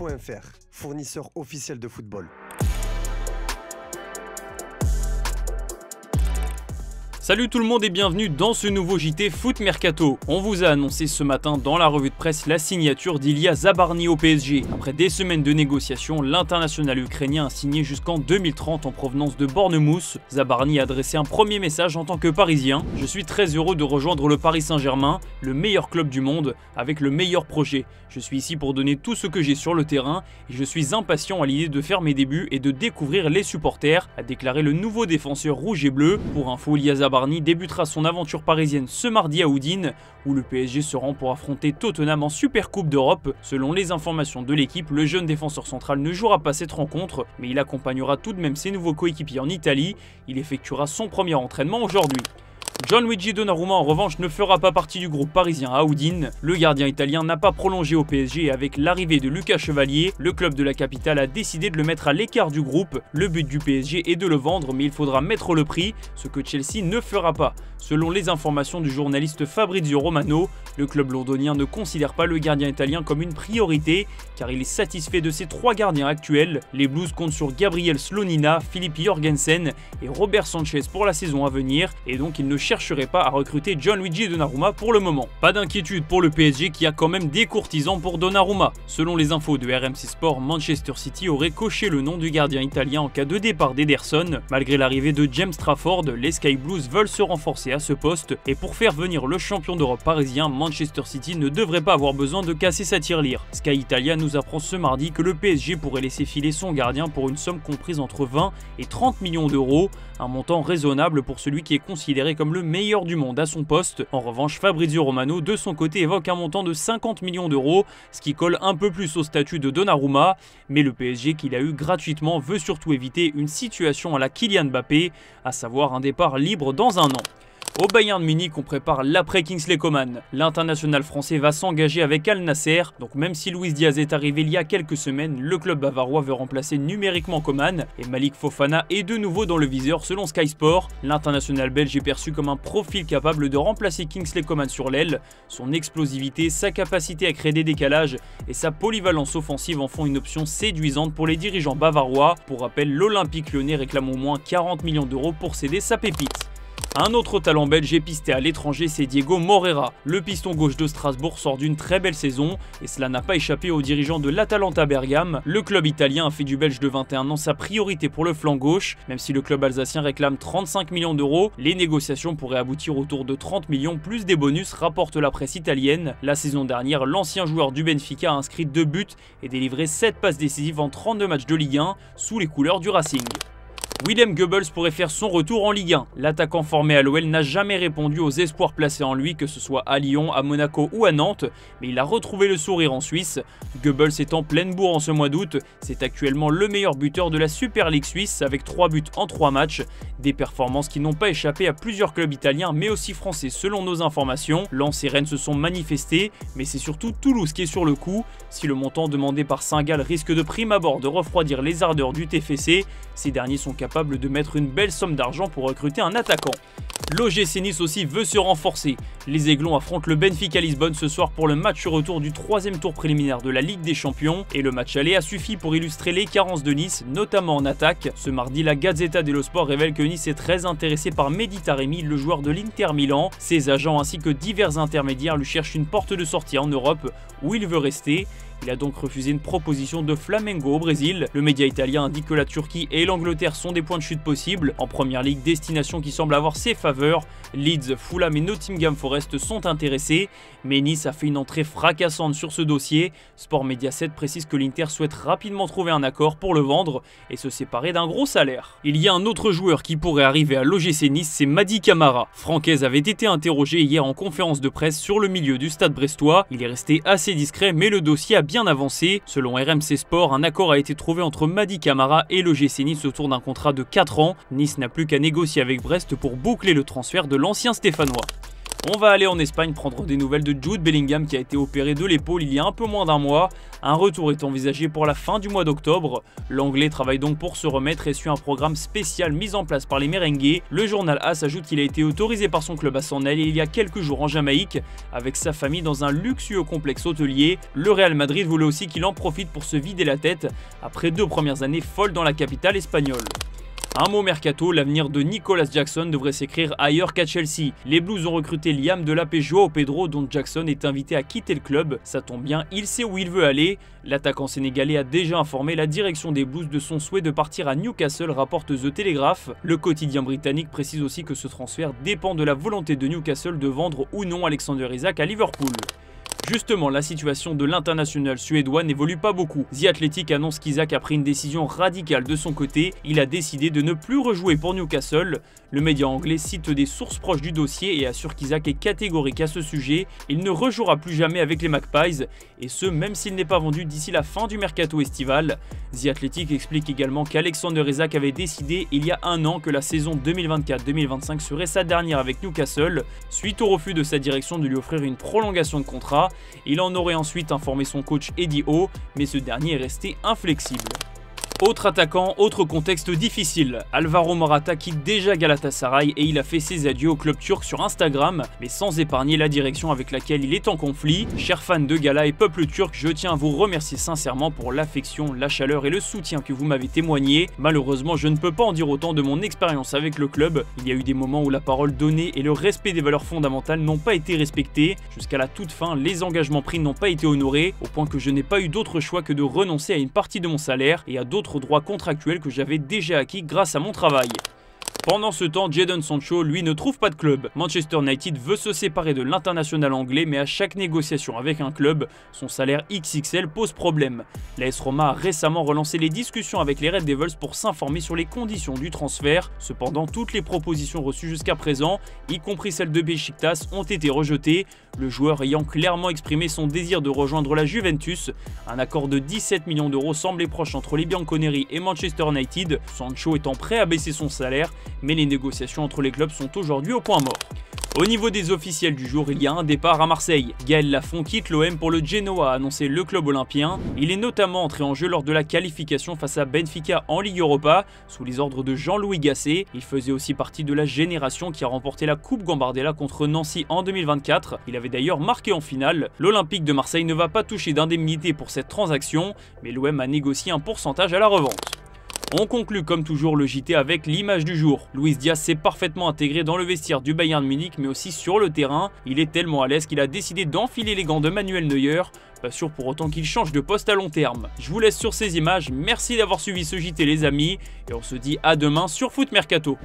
Foot.fr, fournisseur officiel de football. Salut tout le monde et bienvenue dans ce nouveau JT Foot Mercato. On vous a annoncé ce matin dans la revue de presse la signature d'Ilya Zabarny au PSG. Après des semaines de négociations, l'international ukrainien a signé jusqu'en 2030 en provenance de Bournemouth. Zabarny a adressé un premier message en tant que Parisien. Je suis très heureux de rejoindre le Paris Saint-Germain, le meilleur club du monde, avec le meilleur projet. Je suis ici pour donner tout ce que j'ai sur le terrain et je suis impatient à l'idée de faire mes débuts et de découvrir les supporters, a déclaré le nouveau défenseur rouge et bleu. Pour info, Ilya Zabarny débutera son aventure parisienne ce mardi à Udine, où le PSG se rend pour affronter Tottenham en Super Coupe d'Europe. Selon les informations de l'équipe, le jeune défenseur central ne jouera pas cette rencontre, mais il accompagnera tout de même ses nouveaux coéquipiers en Italie. Il effectuera son premier entraînement aujourd'hui. Gianluigi Donnarumma en revanche ne fera pas partie du groupe parisien à Udine. Le gardien italien n'a pas prolongé au PSG et avec l'arrivée de Lucas Chevalier, le club de la capitale a décidé de le mettre à l'écart du groupe. Le but du PSG est de le vendre, mais il faudra mettre le prix, ce que Chelsea ne fera pas. Selon les informations du journaliste Fabrizio Romano, le club londonien ne considère pas le gardien italien comme une priorité car il est satisfait de ses trois gardiens actuels. Les Blues comptent sur Gabriel Slonina, Philippe Jorgensen et Robert Sanchez pour la saison à venir et donc ils ne chercherait pas à recruter Gianluigi Donnarumma pour le moment. Pas d'inquiétude pour le PSG qui a quand même des courtisans pour Donnarumma. Selon les infos de RMC Sport, Manchester City aurait coché le nom du gardien italien en cas de départ d'Ederson. Malgré l'arrivée de James Trafford, les Sky Blues veulent se renforcer à ce poste et pour faire venir le champion d'Europe parisien, Manchester City ne devrait pas avoir besoin de casser sa tirelire. Sky Italia nous apprend ce mardi que le PSG pourrait laisser filer son gardien pour une somme comprise entre 20 et 30 millions d'euros, un montant raisonnable pour celui qui est considéré comme le meilleur du monde à son poste. En revanche, Fabrizio Romano de son côté évoque un montant de 50 millions d'euros, ce qui colle un peu plus au statut de Donnarumma, mais le PSG qu'il a eu gratuitement veut surtout éviter une situation à la Kylian Mbappé, à savoir un départ libre dans un an. Au Bayern Munich, on prépare l'après Kingsley Coman. L'international français va s'engager avec Al Nasser, donc même si Luis Diaz est arrivé il y a quelques semaines, le club bavarois veut remplacer numériquement Coman et Malik Fofana est de nouveau dans le viseur selon Sky Sport. L'international belge est perçu comme un profil capable de remplacer Kingsley Coman sur l'aile. Son explosivité, sa capacité à créer des décalages et sa polyvalence offensive en font une option séduisante pour les dirigeants bavarois. Pour rappel, l'Olympique lyonnais réclame au moins 40 millions d'euros pour céder sa pépite. Un autre talent belge est pisté à l'étranger, c'est Diego Moreira. Le piston gauche de Strasbourg sort d'une très belle saison et cela n'a pas échappé aux dirigeants de l'Atalanta Bergame. Le club italien a fait du belge de 21 ans sa priorité pour le flanc gauche. Même si le club alsacien réclame 35 millions d'euros, les négociations pourraient aboutir autour de 30 millions plus des bonus, rapporte la presse italienne. La saison dernière, l'ancien joueur du Benfica a inscrit 2 buts et délivré 7 passes décisives en 32 matchs de Ligue 1 sous les couleurs du Racing. William Goebbels pourrait faire son retour en Ligue 1. L'attaquant formé à l'OL n'a jamais répondu aux espoirs placés en lui, que ce soit à Lyon, à Monaco ou à Nantes, mais il a retrouvé le sourire en Suisse. Goebbels est en pleine bourre en ce mois d'août, c'est actuellement le meilleur buteur de la Super League suisse avec 3 buts en 3 matchs. Des performances qui n'ont pas échappé à plusieurs clubs italiens mais aussi français selon nos informations. Lens et Rennes se sont manifestés, mais c'est surtout Toulouse qui est sur le coup. Si le montant demandé par Saint-Gall risque de prime abord de refroidir les ardeurs du TFC, ces derniers sont capables de mettre une belle somme d'argent pour recruter un attaquant. L'OGC Nice aussi veut se renforcer. Les Aiglons affrontent le Benfica Lisbonne ce soir pour le match retour du 3e tour préliminaire de la Ligue des Champions et le match aller a suffi pour illustrer les carences de Nice, notamment en attaque. Ce mardi, la Gazzetta dello Sport révèle que Nice est très intéressé par Mehdi Taremi, le joueur de l'Inter Milan. Ses agents ainsi que divers intermédiaires lui cherchent une porte de sortie en Europe où il veut rester. Il a donc refusé une proposition de Flamengo au Brésil. Le média italien indique que la Turquie et l'Angleterre sont des points de chute possibles. En première ligue, destination qui semble avoir ses faveurs. Leeds, Fulham et Nottingham Forest sont intéressés. Mais Nice a fait une entrée fracassante sur ce dossier. Sport Media 7 précise que l'Inter souhaite rapidement trouver un accord pour le vendre et se séparer d'un gros salaire. Il y a un autre joueur qui pourrait arriver à l'OGC Nice, c'est Mady Camara. Francaise avait été interrogé hier en conférence de presse sur le milieu du stade brestois. Il est resté assez discret mais le dossier a bien avancé. Selon RMC Sport, un accord a été trouvé entre Mady Camara et l'OGC Nice autour d'un contrat de 4 ans. Nice n'a plus qu'à négocier avec Brest pour boucler le transfert de l'ancien stéphanois. On va aller en Espagne prendre des nouvelles de Jude Bellingham qui a été opéré de l'épaule il y a un peu moins d'un mois. Un retour est envisagé pour la fin du mois d'octobre. L'Anglais travaille donc pour se remettre et suit un programme spécial mis en place par les merengues. Le journal AS ajoute qu'il a été autorisé par son club à s'en aller il y a quelques jours en Jamaïque avec sa famille dans un luxueux complexe hôtelier. Le Real Madrid voulait aussi qu'il en profite pour se vider la tête après 2 premières années folles dans la capitale espagnole. Un mot mercato, l'avenir de Nicolas Jackson devrait s'écrire ailleurs qu'à Chelsea. Les Blues ont recruté Liam Delap et Joao Pedro dont Jackson est invité à quitter le club. Ça tombe bien, il sait où il veut aller. L'attaquant sénégalais a déjà informé la direction des Blues de son souhait de partir à Newcastle, rapporte The Telegraph. Le quotidien britannique précise aussi que ce transfert dépend de la volonté de Newcastle de vendre ou non Alexander Isak à Liverpool. Justement, la situation de l'international suédois n'évolue pas beaucoup. The Athletic annonce qu'Isak a pris une décision radicale de son côté. Il a décidé de ne plus rejouer pour Newcastle. Le média anglais cite des sources proches du dossier et assure qu'Isak est catégorique à ce sujet. Il ne rejouera plus jamais avec les Magpies, et ce même s'il n'est pas vendu d'ici la fin du mercato estival. The Athletic explique également qu'Alexander Isak avait décidé il y a un an que la saison 2024-2025 serait sa dernière avec Newcastle, suite au refus de sa direction de lui offrir une prolongation de contrat. Il en aurait ensuite informé son coach Eddie Howe, mais ce dernier est resté inflexible. Autre attaquant, autre contexte difficile. Alvaro Morata quitte déjà Galatasaray et il a fait ses adieux au club turc sur Instagram, mais sans épargner la direction avec laquelle il est en conflit. Chers fans de Gala et peuple turc, je tiens à vous remercier sincèrement pour l'affection, la chaleur et le soutien que vous m'avez témoigné. Malheureusement, je ne peux pas en dire autant de mon expérience avec le club. Il y a eu des moments où la parole donnée et le respect des valeurs fondamentales n'ont pas été respectés. Jusqu'à la toute fin, les engagements pris n'ont pas été honorés, au point que je n'ai pas eu d'autre choix que de renoncer à une partie de mon salaire et à d'autres droits contractuels que j'avais déjà acquis grâce à mon travail. Pendant ce temps, Jadon Sancho, lui, ne trouve pas de club. Manchester United veut se séparer de l'international anglais, mais à chaque négociation avec un club, son salaire XXL pose problème. L'AS Roma a récemment relancé les discussions avec les Red Devils pour s'informer sur les conditions du transfert. Cependant, toutes les propositions reçues jusqu'à présent, y compris celles de Beşiktaş, ont été rejetées, le joueur ayant clairement exprimé son désir de rejoindre la Juventus. Un accord de 17 millions d'euros semblait proche entre les Bianconeri et Manchester United, Sancho étant prêt à baisser son salaire, mais les négociations entre les clubs sont aujourd'hui au point mort. Au niveau des officiels du jour, il y a un départ à Marseille. Gaël Lafont quitte l'OM pour le Genoa, a annoncé le club olympien. Il est notamment entré en jeu lors de la qualification face à Benfica en Ligue Europa, sous les ordres de Jean-Louis Gasset. Il faisait aussi partie de la génération qui a remporté la Coupe Gambardella contre Nancy en 2024. Il avait d'ailleurs marqué en finale. L'Olympique de Marseille ne va pas toucher d'indemnité pour cette transaction, mais l'OM a négocié un pourcentage à la revente. On conclut comme toujours le JT avec l'image du jour. Luis Diaz s'est parfaitement intégré dans le vestiaire du Bayern Munich mais aussi sur le terrain. Il est tellement à l'aise qu'il a décidé d'enfiler les gants de Manuel Neuer. Pas sûr pour autant qu'il change de poste à long terme. Je vous laisse sur ces images, merci d'avoir suivi ce JT les amis et on se dit à demain sur Foot Mercato.